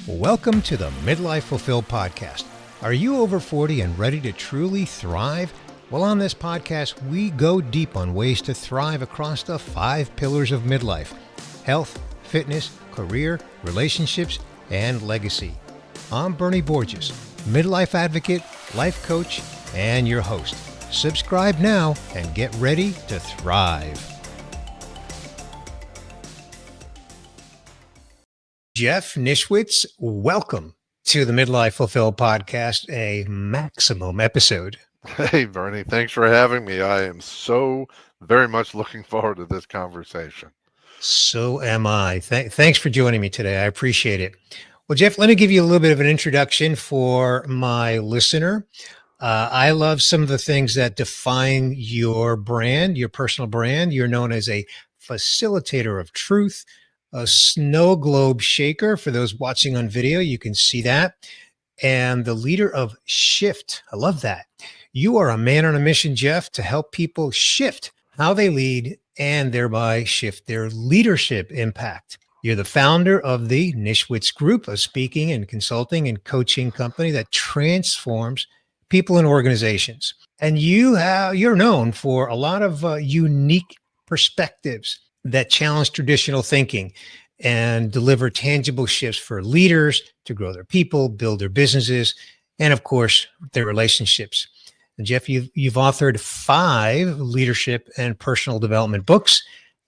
Welcome to the Midlife Fulfilled podcast. Are you over 40 and ready to truly thrive? Well, on this podcast, we go deep on ways to thrive across the 5 pillars of midlife: health, fitness, career, relationships, and legacy. I'm Bernie Borges, midlife advocate, life coach, and your host. Subscribe now and get ready to thrive. Jeff Nischwitz, welcome to the Midlife Fulfilled podcast, a maximum episode. Hey, Bernie, thanks for having me. I am so very much looking forward to this conversation. So am I. Thanks for joining me today. I appreciate it. Well, Jeff, let me give you a little bit of an introduction for my listener. I love some of the things that define your brand, your personal brand. You're known as a facilitator of truth, a snow globe shaker. For those watching on video, you can see that. And the leader of Shift. I love that. You are a man on a mission, Jeff, to help people shift how they lead and thereby shift their leadership impact. You're the founder of the Nischwitz Group, a speaking and consulting and coaching company that transforms people and organizations. And you're known for a lot of unique perspectives that challenge traditional thinking and deliver tangible shifts for leaders to grow their people, build their businesses, and of course, their relationships. And Jeff, you've authored 5 leadership and personal development books,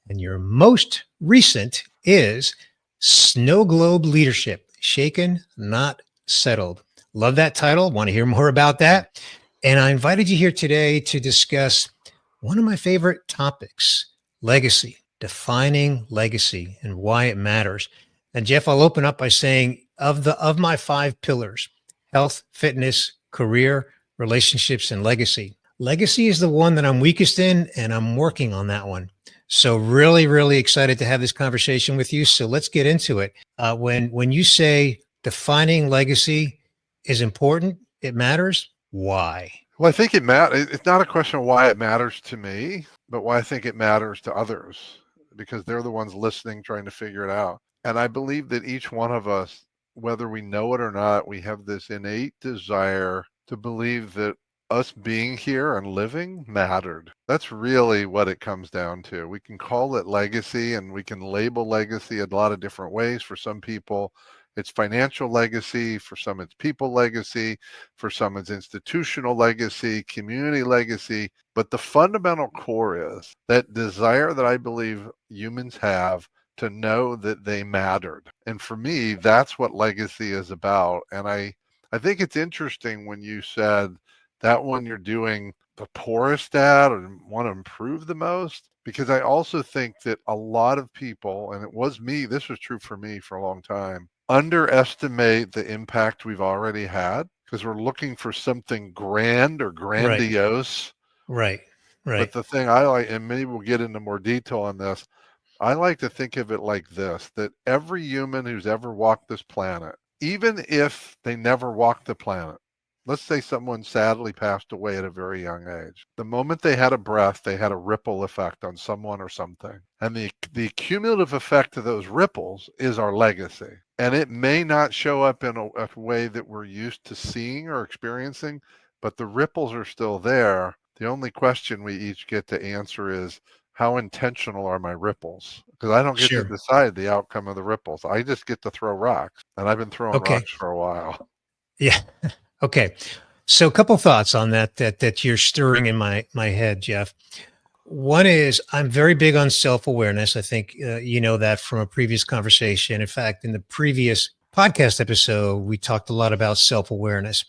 and your most recent is Snow Globe Leadership, Shaken, Not Settled. Love that title. Want to hear more about that? And I invited you here today to discuss one of my favorite topics, legacy. Defining legacy and why it matters. And Jeff, I'll open up by saying of my 5 pillars: health, fitness, career, relationships, and legacy. Legacy is the one that I'm weakest in, and I'm working on that one. So really, really excited to have this conversation with you. So let's get into it. When you say defining legacy is important, it matters, why? Well, I think it matters. It's not a question of why it matters to me, but why I think it matters to others, because they're the ones listening, trying to figure it out. And I believe that each one of us, whether we know it or not, we have this innate desire to believe that us being here and living mattered. That's really what it comes down to. We can call it legacy, and we can label legacy a lot of different ways. For some people, it's financial legacy. For some, it's people legacy. For some, it's institutional legacy, community legacy. But the fundamental core is that desire that I believe humans have to know that they mattered. And for me, that's what legacy is about. And I think it's interesting when you said that one you're doing the poorest at or want to improve the most, because I also think that a lot of people, and it was me, this was true for me for a long time, underestimate the impact we've already had because we're looking for something grand or grandiose. Right. But the thing I like, and maybe we'll get into more detail on this, I like to think of it like this, that every human who's ever walked this planet, even if they never walked the planet, let's say someone sadly passed away at a very young age. The moment they had a breath, they had a ripple effect on someone or something. And the cumulative effect of those ripples is our legacy. And it may not show up in a way that we're used to seeing or experiencing, but the ripples are still there. The only question we each get to answer is, how intentional are my ripples? Because I don't get to decide the outcome of the ripples. I just get to throw rocks. And I've been throwing rocks for a while. Yeah. Okay. So a couple thoughts on that you're stirring in my head, Jeff. One is I'm very big on self-awareness. I think you know that from a previous conversation. In fact, in the previous podcast episode, we talked a lot about self-awareness.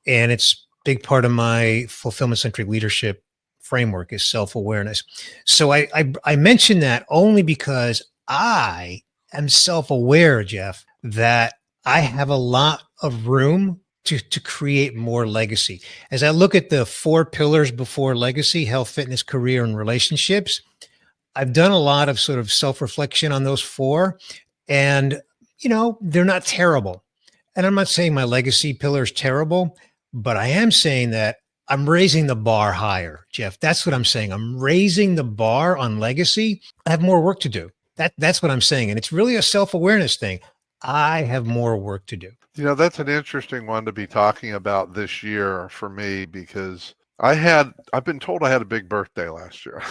And it's a big part of my fulfillment-centric leadership framework is self-awareness. So I mention that only because I am self-aware, Jeff, that I have a lot of room to create more legacy. As I look at the 4 pillars before legacy: health, fitness, career, and relationships, I've done a lot of sort of self-reflection on those 4, and, they're not terrible. And I'm not saying my legacy pillar is terrible, but I am saying that I'm raising the bar higher, Jeff. That's what I'm saying. I'm raising the bar on legacy. I have more work to do. That's what I'm saying. And it's really a self-awareness thing. I have more work to do. That's an interesting one to be talking about this year for me because I've been told I had a big birthday last year.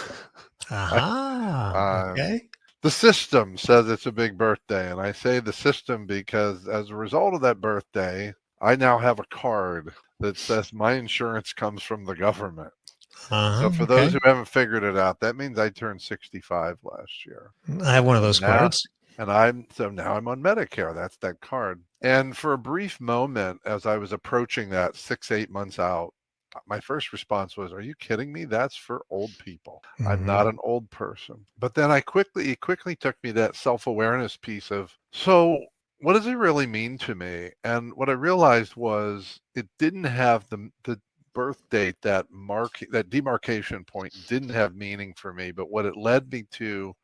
I, Aha. um, Okay. the system says it's a big birthday, and I say the system because as a result of that birthday, I now have a card that says my insurance comes from the government. So for those Okay. who haven't figured it out, that means I turned 65 last year. I have one of And those now cards. now I'm on Medicare. That's that card. And for a brief moment, as I was approaching that 6, 8 months out, my first response was, "Are you kidding me? That's for old people. I'm Hmm. not an old person." But then it quickly took me to that self-awareness piece of, so what does it really mean to me? And what I realized was it didn't have the birth date, that demarcation point didn't have meaning for me, but what it led me to,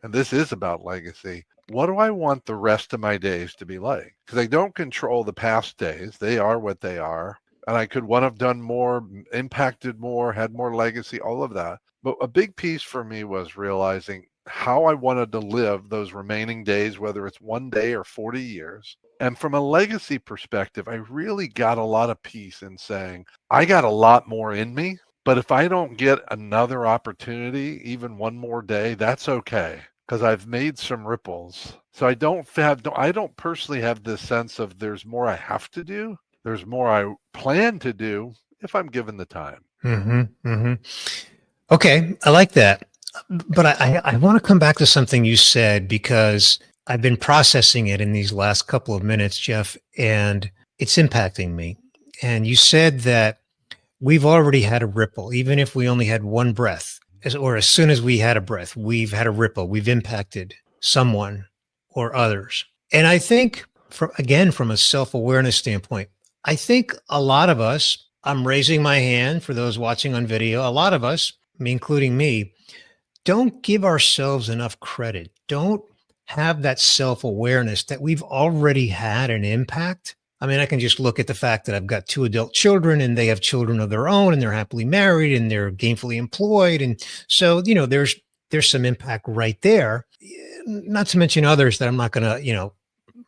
and this is about legacy, what do I want the rest of my days to be like? Because I don't control the past days. They are what they are. And I could one have done more, impacted more, had more legacy, all of that. But a big piece for me was realizing how I wanted to live those remaining days, whether it's one day or 40 years. And from a legacy perspective, I really got a lot of peace in saying, I got a lot more in me, but if I don't get another opportunity, even one more day, that's okay because I've made some ripples. So I don't personally have this sense of there's more I have to do. There's more I plan to do if I'm given the time. Hmm. Hmm. Okay. I like that. But I want to come back to something you said because I've been processing it in these last couple of minutes, Jeff, and it's impacting me. And you said that we've already had a ripple, even if we only had one breath, or as soon as we had a breath, we've had a ripple. We've impacted someone or others. And I think, from a self awareness standpoint, I think a lot of us, I'm raising my hand for those watching on video, a lot of us, me including me, don't give ourselves enough credit. Don't have that self awareness that we've already had an impact. I mean, I can just look at the fact that I've got two adult children and they have children of their own and they're happily married and they're gainfully employed. And so, there's some impact right there. Not to mention others that I'm not going to,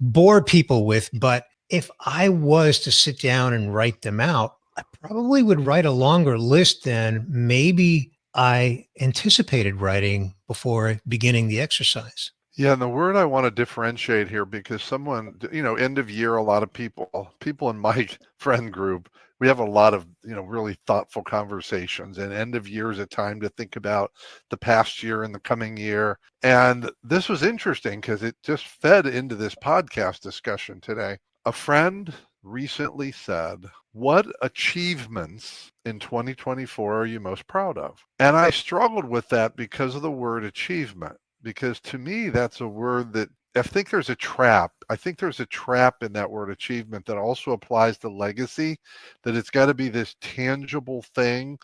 bore people with. But if I was to sit down and write them out, I probably would write a longer list than maybe I anticipated writing before beginning the exercise. Yeah, and the word I want to differentiate here, because end of year, a lot of people in my friend group, we have a lot of, really thoughtful conversations, and end of year is a time to think about the past year and the coming year. And this was interesting because it just fed into this podcast discussion today. A friend recently said, "What achievements in 2024 are you most proud of?" And I struggled with that because of the word achievement, because to me that's a word that I think there's a trap. I think there's a trap in that word achievement that also applies to legacy, that it's got to be this tangible thing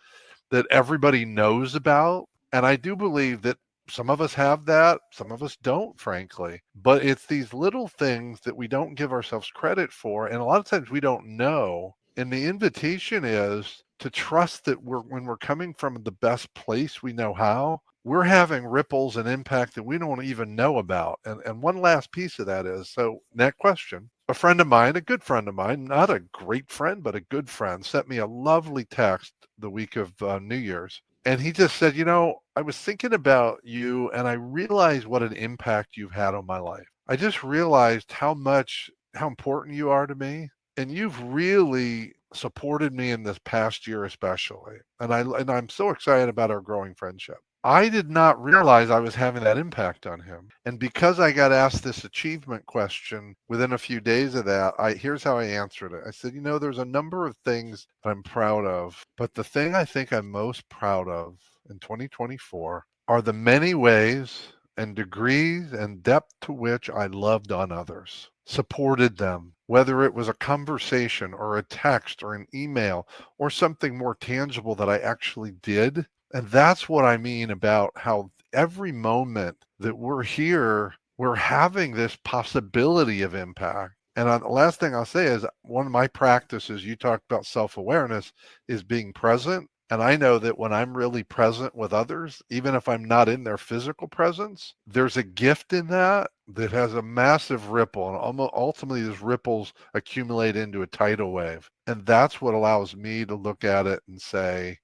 that everybody knows about. And I do believe that some of us have that, some of us don't, frankly. But it's these little things that we don't give ourselves credit for. And a lot of times we don't know. And the invitation is to trust that when we're coming from the best place we know how, we're having ripples and impact that we don't even know about. And one last piece of that is, so that question, a friend of mine, a good friend of mine, not a great friend, but a good friend, sent me a lovely text the week of New Year's. And he just said, I was thinking about you and I realized what an impact you've had on my life. I just realized how important you are to me. And you've really supported me in this past year, especially. And I'm so excited about our growing friendship. I did not realize I was having that impact on him. And because I got asked this achievement question within a few days of that, here's how I answered it. I said, there's a number of things that I'm proud of, but the thing I think I'm most proud of in 2024 are the many ways and degrees and depth to which I loved on others, supported them, whether it was a conversation or a text or an email or something more tangible that I actually did. And that's what I mean about how every moment that we're here, we're having this possibility of impact. And the last thing I'll say is one of my practices, you talked about self awareness, is being present. And I know that when I'm really present with others, even if I'm not in their physical presence, there's a gift in that that has a massive ripple. And ultimately, these ripples accumulate into a tidal wave. And that's what allows me to look at it and say,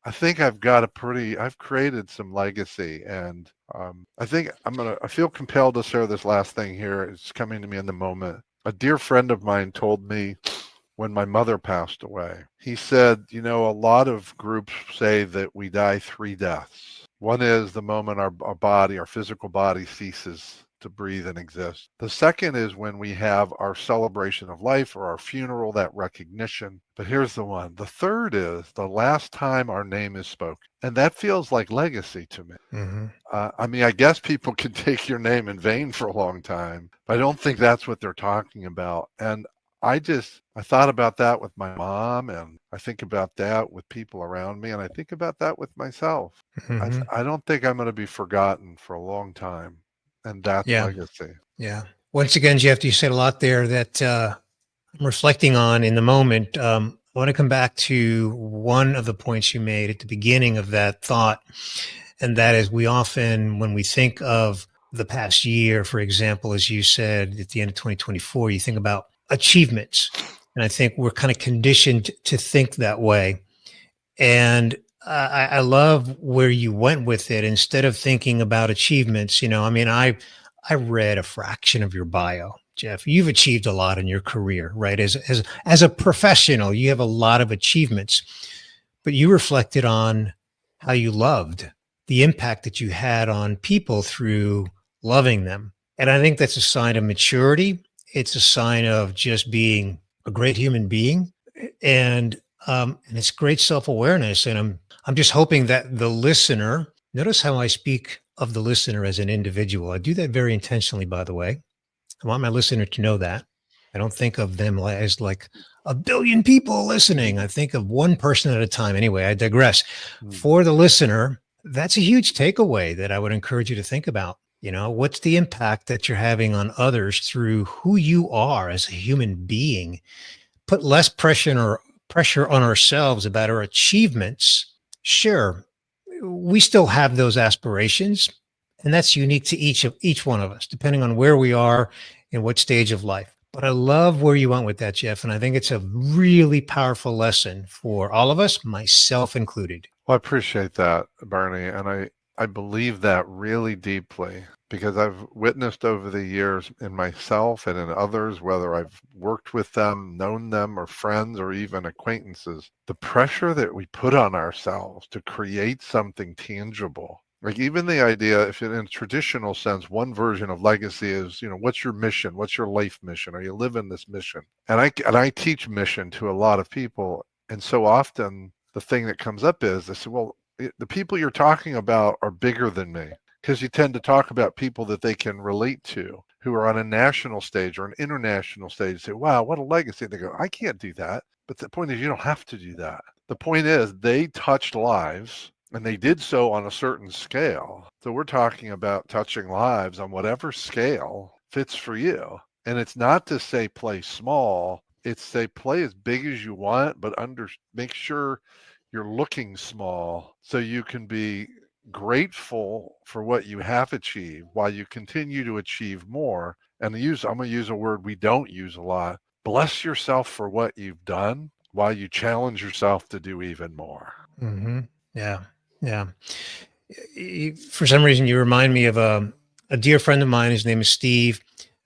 I think I've created some legacy. And I feel compelled to share this last thing here. It's coming to me in the moment. A dear friend of mine told me when my mother passed away, he said, a lot of groups say that we die 3 deaths. One is the moment our physical body ceases to breathe and exist. The second is when we have our celebration of life or our funeral, that recognition. But here's the one. The third is the last time our name is spoken. And that feels like legacy to me. Mm-hmm. I guess people can take your name in vain for a long time, but I don't think that's what they're talking about. And I thought about that with my mom, and I think about that with people around me, and I think about that with myself. Mm-hmm. I don't think I'm going to be forgotten for a long time, and that's Yeah. legacy. Yeah. Once again, Jeff, you said a lot there that I'm reflecting on in the moment. I want to come back to one of the points you made at the beginning of that thought. And that is, we often, when we think of the past year, for example, as you said, at the end of 2024, you think about achievements. And I think we're kind of conditioned to think that way. And I love where you went with it. Instead of thinking about achievements, I read a fraction of your bio, Jeff. You've achieved a lot in your career, right? As a professional, you have a lot of achievements, but you reflected on how you loved, the impact that you had on people through loving them. And I think that's a sign of maturity. It's a sign of just being a great human being. And it's great self-awareness. And I'm just hoping that the listener, notice how I speak of the listener as an individual. I do that very intentionally, by the way. I want my listener to know that. I don't think of them as like a billion people listening. I think of one person at a time. Anyway, I digress. For the listener, that's a huge takeaway that I would encourage you to think about. What's the impact that you're having on others through who you are as a human being? Put less pressure on ourselves about our achievements. Sure, we still have those aspirations, and that's unique to each one of us, depending on where we are and what stage of life. But I love where you went with that, Jeff, and I think it's a really powerful lesson for all of us, myself included. Well, I appreciate that, Bernie, and I believe that really deeply because I've witnessed over the years in myself and in others, whether I've worked with them, known them, or friends, or even acquaintances, the pressure that we put on ourselves to create something tangible. Like even the idea, if in a traditional sense, one version of legacy is, what's your mission? What's your life mission? Are you living this mission? And I teach mission to a lot of people. And so often the thing that comes up is, I say, well, the people you're talking about are bigger than me, because you tend to talk about people that they can relate to who are on a national stage or an international stage. Say, wow, what a legacy. They go, I can't do that. But the point is, you don't have to do that. The point is, they touched lives and they did so on a certain scale. So we're talking about touching lives on whatever scale fits for you. And it's not to say play small. It's say play as big as you want, but make sure you're looking small so you can be grateful for what you have achieved while you continue to achieve more. And I'm going to use a word we don't use a lot. Bless yourself for what you've done while you challenge yourself to do even more. Mm-hmm. Yeah. Yeah. For some reason, you remind me of a dear friend of mine. His name is Steve.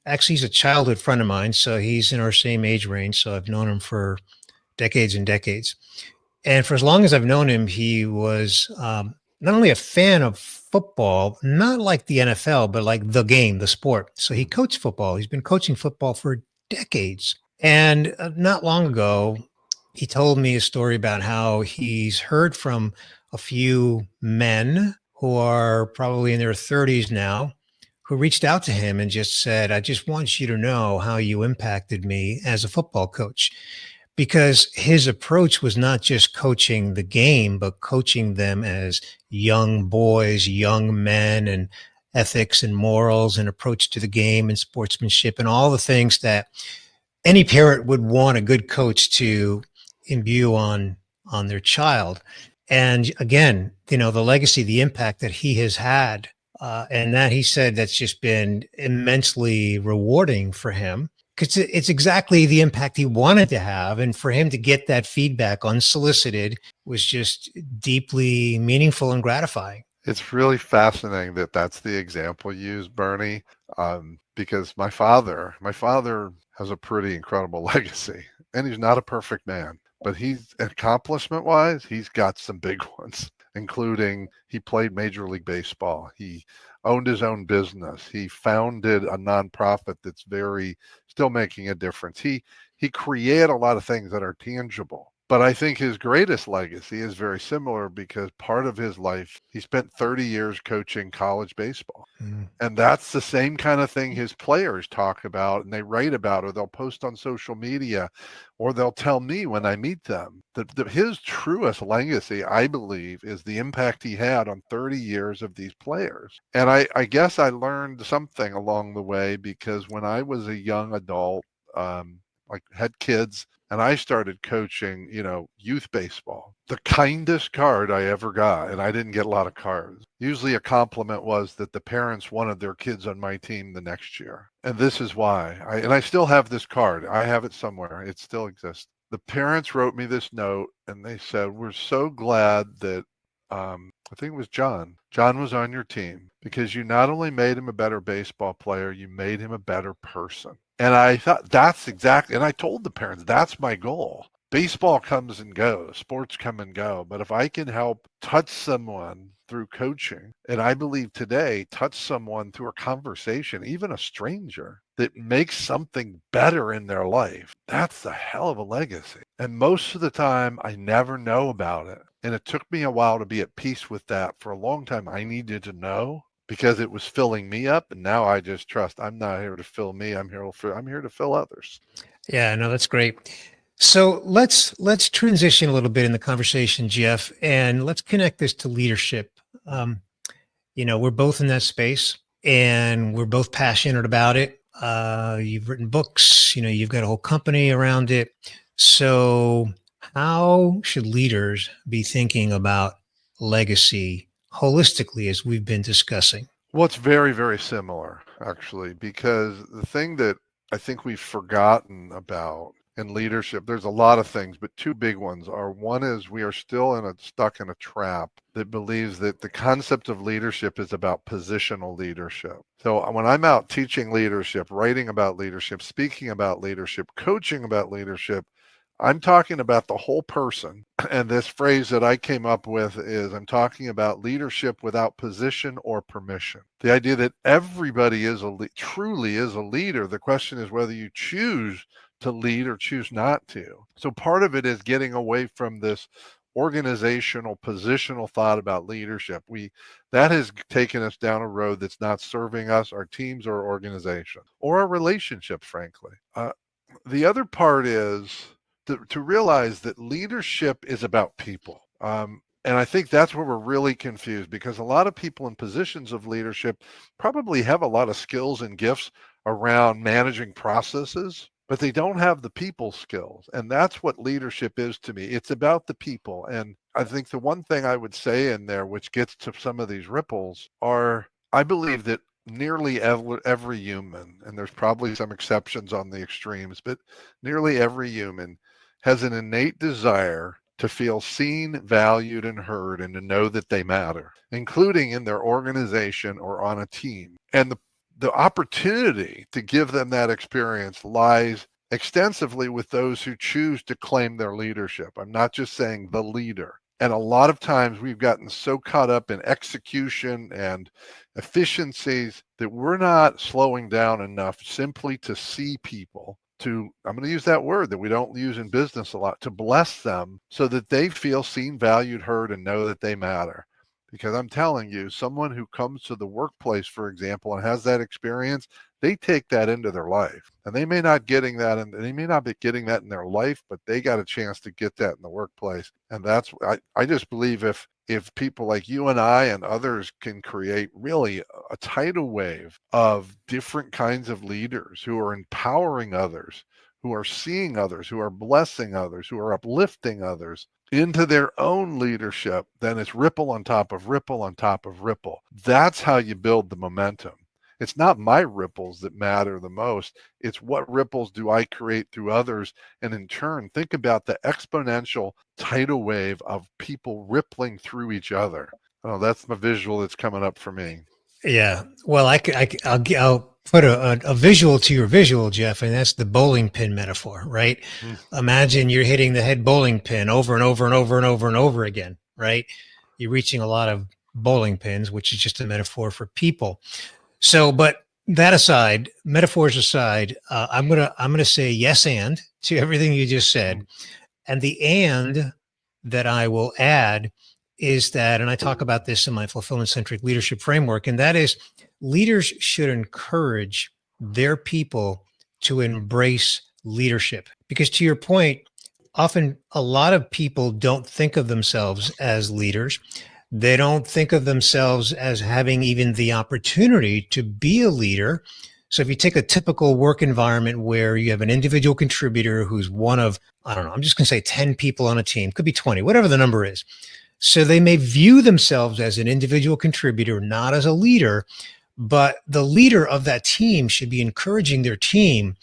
Actually, he's a childhood friend of mine. So he's in our same age range. So I've known him for decades and decades. And for as long as I've known him, he was not only a fan of football, not like the NFL, but like the game, the sport. So he coached football. He's been coaching football for decades. And not long ago, he told me a story about how he's heard from a few men who are probably in their 30s now, who reached out to him and just said, I just want you to know how you impacted me as a football coach. Because his approach was not just coaching the game, but coaching them as young boys, young men, and ethics and morals and approach to the game and sportsmanship and all the things that any parent would want a good coach to imbue on their child. And again, the legacy, the impact that he has had, and that he said that's just been immensely rewarding for him because it's exactly the impact he wanted to have. And for him to get that feedback unsolicited was just deeply meaningful and gratifying. It's really fascinating that that's the example you use, Bernie, because my father has a pretty incredible legacy, and he's not a perfect man, but he's accomplishment-wise, he's got some big ones, including he played Major League Baseball. He owned his own business. He founded a nonprofit that's very still making a difference. He created a lot of things that are tangible. But I think his greatest legacy is very similar because part of his life, he spent 30 years coaching college baseball. Mm. And that's the same kind of thing his players talk about and they write about, or they'll post on social media, or they'll tell me when I meet them that his truest legacy, I believe, is the impact he had on 30 years of these players. And I guess I learned something along the way because when I was a young adult, like had kids and I started coaching, youth baseball. The kindest card I ever got, and I didn't get a lot of cards. Usually a compliment was that the parents wanted their kids on my team the next year. And this is why. I still have this card. I have it somewhere. It still exists. The parents wrote me this note and they said, "We're so glad that I think it was John. John was on your team because you not only made him a better baseball player, you made him a better person." And I thought that's exactly, and I told the parents, that's my goal. Baseball comes and goes, sports come and go. But if I can help touch someone through coaching, and I believe today, touch someone through a conversation, even a stranger, that makes something better in their life, that's a hell of a legacy. And most of the time, I never know about it. And it took me a while to be at peace with that. For a long time, I needed to know because it was filling me up. And now I just trust I'm not here to fill me. I'm here to fill others. Yeah, no, that's great. So let's transition a little bit in the conversation, Jeff, and let's connect this to leadership. Um, we're both in that space, and we're both passionate about it. You've written books, you've got a whole company around it. So, how should leaders be thinking about legacy holistically, as we've been discussing? Well, it's very, very similar, actually, because the thing that I think we've forgotten about in leadership, there's a lot of things, but two big ones are one is we are still stuck in a trap that believes that the concept of leadership is about positional leadership. So when I'm out teaching leadership, writing about leadership, speaking about leadership, coaching about leadership, I'm talking about the whole person. And this phrase that I came up with is I'm talking about leadership without position or permission. The idea that everybody truly is a leader. The question is whether you choose to lead or choose not to. So part of it is getting away from this organizational positional thought about leadership. That has taken us down a road that's not serving us, our teams, or organization, or our relationships, frankly. The other part is to realize that leadership is about people. And I think that's where we're really confused because a lot of people in positions of leadership probably have a lot of skills and gifts around managing processes, but they don't have the people skills. And that's what leadership is to me. It's about the people. And I think the one thing I would say in there, which gets to some of these ripples, are I believe that nearly every human, and there's probably some exceptions on the extremes, but nearly every human has an innate desire to feel seen, valued, and heard, and to know that they matter, including in their organization or on a team. And the opportunity to give them that experience lies extensively with those who choose to claim their leadership. I'm not just saying the leader. And a lot of times we've gotten so caught up in execution and efficiencies that we're not slowing down enough simply to see people, I'm going to use that word that we don't use in business a lot, to bless them so that they feel seen, valued, heard, and know that they matter. Because I'm telling you, someone who comes to the workplace, for example, and has that experience, they take that into their life. And they may not they may not be getting that in their life, but they got a chance to get that in the workplace. And I just believe if people like you and I and others can create really a tidal wave of different kinds of leaders who are empowering others, who are seeing others, who are blessing others, who are uplifting others, into their own leadership, then it's ripple on top of ripple on top of ripple. That's how you build the momentum. It's not my ripples that matter the most. It's what ripples do I create through others. And in turn, think about the exponential tidal wave of people rippling through each other. Oh, that's my visual that's coming up for me. Yeah. Well, I'll put a visual to your visual, Jeff, and that's the bowling pin metaphor, right? Mm. Imagine you're hitting the head bowling pin over and over and over and over and over again, right? You're reaching a lot of bowling pins, which is just a metaphor for people. So, but that aside, metaphors aside, I'm gonna say yes and to everything you just said. And the and that I will add is that, and I talk about this in my fulfillment centric leadership framework, and that is leaders should encourage their people to embrace leadership. Because to your point, often a lot of people don't think of themselves as leaders. They don't think of themselves as having even the opportunity to be a leader. So if you take a typical work environment where you have an individual contributor who's one of, I don't know, I'm just going to say 10 people on a team, could be 20, whatever the number is. So they may view themselves as an individual contributor, not as a leader, but the leader of that team should be encouraging their team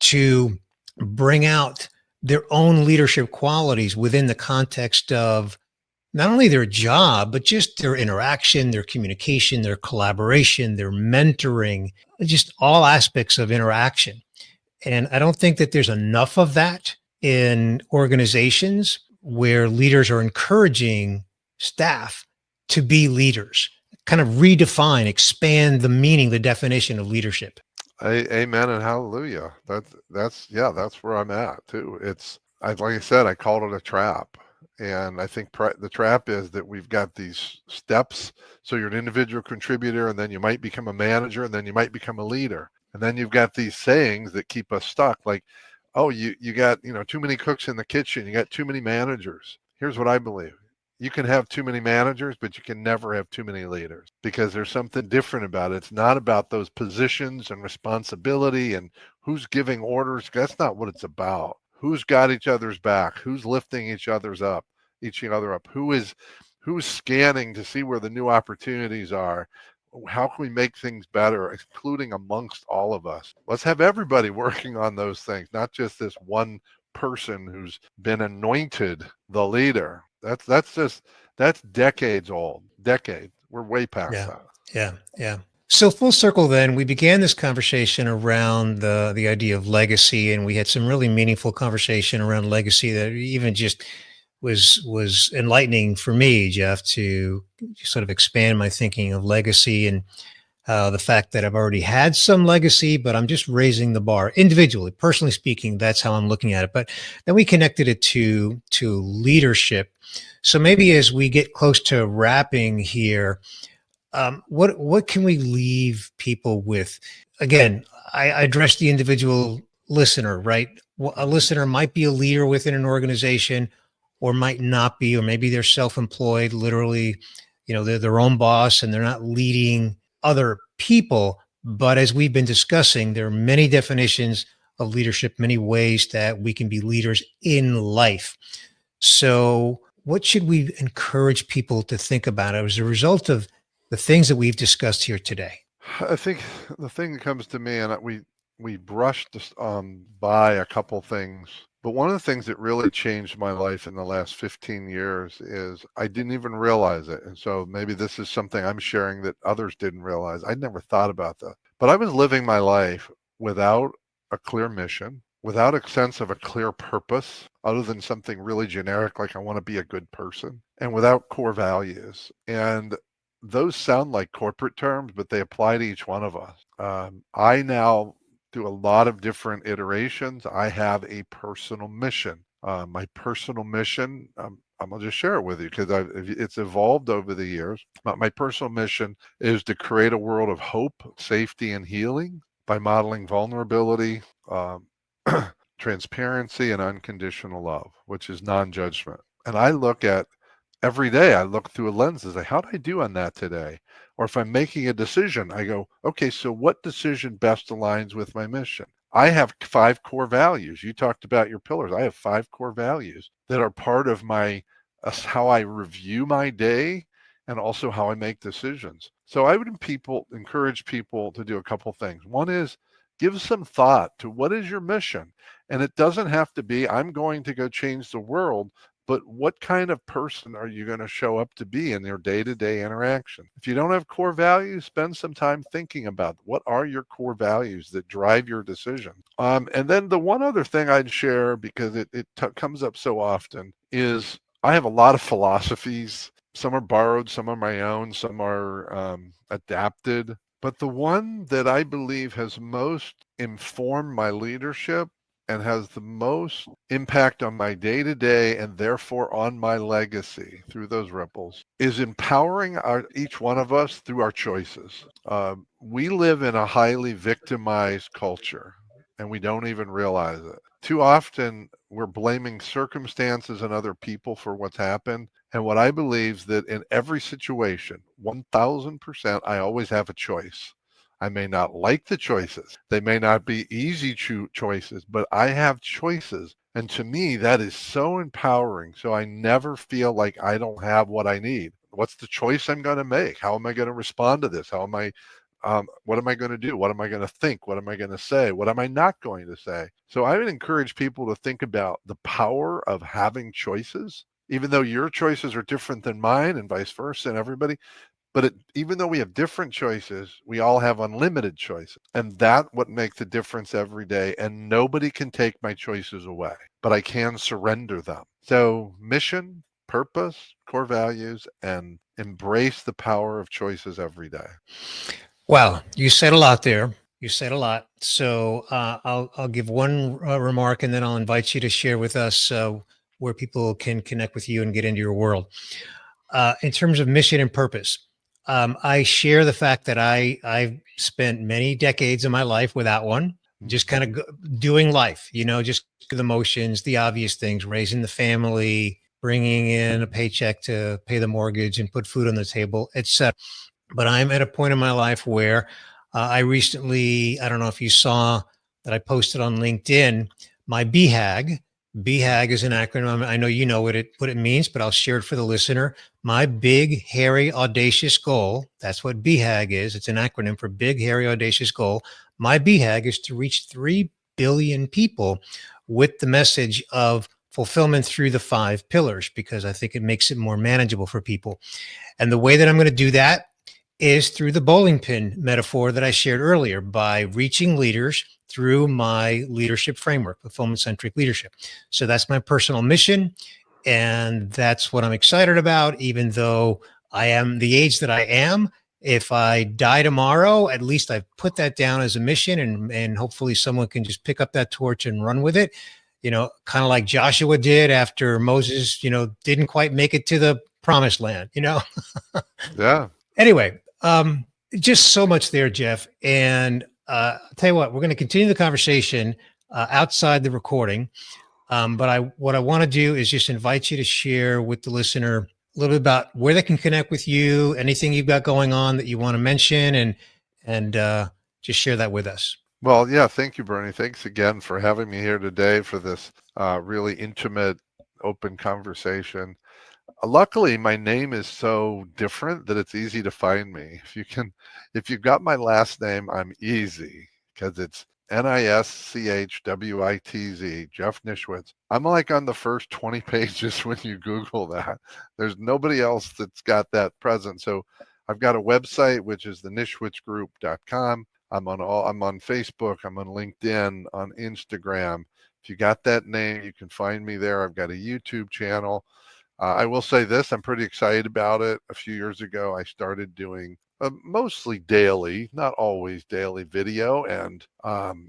to bring out their own leadership qualities within the context of not only their job, but just their interaction, their communication, their collaboration, their mentoring, just all aspects of interaction. And I don't think that there's enough of that in organizations where leaders are encouraging staff to be leaders, kind of redefine, expand the meaning, the definition of leadership. Amen and hallelujah. That's where I'm at too. Like I said, I called it a trap. And I think the trap is that we've got these steps. So you're an individual contributor, and then you might become a manager, and then you might become a leader. And then you've got these sayings that keep us stuck, like, oh, you got, too many cooks in the kitchen, you got too many managers. Here's what I believe. You can have too many managers, but you can never have too many leaders, because there's something different about it. It's not about those positions and responsibility and who's giving orders. That's not what it's about. Who's got each other's back? Who's lifting each other up? Who's scanning to see where the new opportunities are? How can we make things better, including amongst all of us? Let's have everybody working on those things, not just this one person who's been anointed the leader. That's decades old. Decade. We're way past Yeah. that. Yeah. Yeah. So full circle then, we began this conversation around the idea of legacy, and we had some really meaningful conversation around legacy that even just was enlightening for me, Jeff, to sort of expand my thinking of legacy and the fact that I've already had some legacy, but I'm just raising the bar individually, personally speaking. That's how I'm looking at it. But then we connected it to leadership. So maybe as we get close to wrapping here, what can we leave people with? Again, I address the individual listener, right? A listener might be a leader within an organization, or might not be, or maybe they're self-employed, literally, they're their own boss and they're not leading other people. But as we've been discussing, there are many definitions of leadership, many ways that we can be leaders in life. So, what should we encourage people to think about as a result of the things that we've discussed here today? I think the thing that comes to me, and we brushed by a couple things, but one of the things that really changed my life in the last 15 years is I didn't even realize it. And so maybe this is something I'm sharing that others didn't realize. I never thought about that. But I was living my life without a clear mission, without a sense of a clear purpose, other than something really generic, like I want to be a good person, and without core values. And those sound like corporate terms, but they apply to each one of us. I now, through a lot of different iterations, I have a personal mission. My personal mission, I'm going to just share it with you because it's evolved over the years. My personal mission is to create a world of hope, safety, and healing by modeling vulnerability, transparency, and unconditional love, which is non-judgment. And every day I look through a lens and say, how did I do on that today? Or if I'm making a decision, I go, okay, so what decision best aligns with my mission? I have 5 core values. You talked about your pillars. I have 5 core values that are part of my how I review my day, and also how I make decisions. So I would encourage people to do a couple things. One is give some thought to what is your mission. And it doesn't have to be, I'm going to go change the world, but what kind of person are you going to show up to be in your day-to-day interaction? If you don't have core values, spend some time thinking about what are your core values that drive your decisions. And then the one other thing I'd share, because it comes up so often, is I have a lot of philosophies. Some are borrowed, some are my own, some are adapted. But the one that I believe has most informed my leadership and has the most impact on my day to day and therefore on my legacy through those ripples is empowering each one of us through our choices. We live in a highly victimized culture and we don't even realize it. Too often we're blaming circumstances and other people for what's happened. And what I believe is that in every situation, 1000%, I always have a choice. I may not like the choices. They may not be easy choices, but I have choices. And to me, that is so empowering. So I never feel like I don't have what I need. What's the choice I'm going to make? How am I going to respond to this? What am I going to do? What am I going to think? What am I going to say? What am I not going to say? So I would encourage people to think about the power of having choices, even though your choices are different than mine and vice versa and everybody. But even though we have different choices, we all have unlimited choices. And that's what makes the difference every day. And nobody can take my choices away, but I can surrender them. So mission, purpose, core values, and embrace the power of choices every day. Wow, you said a lot there. You said a lot. So I'll give one remark, and then I'll invite you to share with us where people can connect with you and get into your world. In terms of mission and purpose, I share the fact that I've spent many decades of my life without one, just kind of doing life, just the motions, the obvious things, raising the family, bringing in a paycheck to pay the mortgage and put food on the table, etc. But I'm at a point in my life where I recently, I don't know if you saw that I posted on LinkedIn, my BHAG. BHAG is an acronym. I know you know what it means, but I'll share it for the listener. My big, hairy, audacious goal. That's what BHAG is. It's an acronym for big, hairy, audacious goal. My BHAG is to reach 3 billion people with the message of fulfillment through the 5 pillars, because I think it makes it more manageable for people. And the way that I'm going to do that is through the bowling pin metaphor that I shared earlier, by reaching leaders through my leadership framework, fulfillment-centric leadership. So that's my personal mission. And that's what I'm excited about, even though I am the age that I am. If I die tomorrow, at least I've put that down as a mission, and hopefully someone can just pick up that torch and run with it. Kind of like Joshua did after Moses, didn't quite make it to the promised land, Yeah. Anyway, just so much there, Jeff. And I'll tell you what, we're going to continue the conversation outside the recording. But what I want to do is just invite you to share with the listener a little bit about where they can connect with you, anything you've got going on that you want to mention, and just share that with us. Well, yeah, thank you, Bernie. Thanks again for having me here today for this really intimate, open conversation. Luckily, my name is so different that it's easy to find me. If you've got my last name, I'm easy because it's Nischwitz, Jeff Nischwitz. I'm like on the first 20 pages when you Google that. There's nobody else that's got that present. So I've got a website, which is the nischwitzgroup.com. I'm on Facebook, I'm on LinkedIn, on Instagram. If you got that name, you can find me there. I've got a YouTube channel. I will say this, I'm pretty excited about it. A few years ago, I started doing mostly daily, not always daily video. And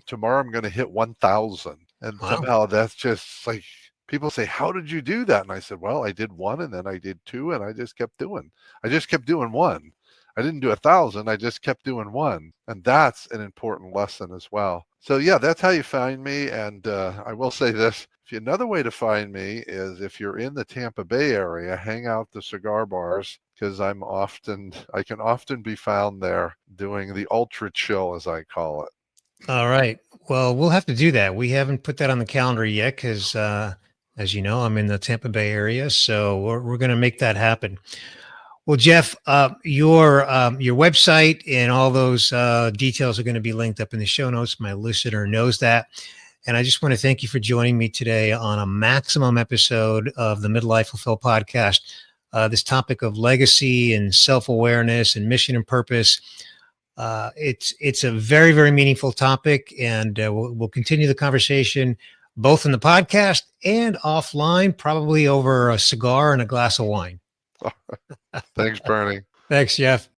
tomorrow I'm going to hit 1,000. And Wow. somehow that's just like, people say, how did you do that? And I said, well, I did 1 and then I did 2 and I just kept doing 1. I didn't do 1,000. I just kept doing 1. And that's an important lesson as well. So yeah, that's how you find me. And I will say this, another way to find me is if you're in the Tampa Bay area, hang out the cigar bars, because I can often be found there doing the ultra chill, as I call it. All right. Well, we'll have to do that. We haven't put that on the calendar yet because As you know, I'm in the Tampa Bay area, so we're going to make that happen. Well, Jeff, your website and all those details are going to be linked up in the show notes. My listener knows that. And I just want to thank you for joining me today on a maximum episode of the Midlife Fulfill podcast. This topic of legacy and self-awareness and mission and purpose. It's a very, very meaningful topic, and we'll continue the conversation both in the podcast and offline, probably over a cigar and a glass of wine. Thanks, Bernie. Thanks, Jeff.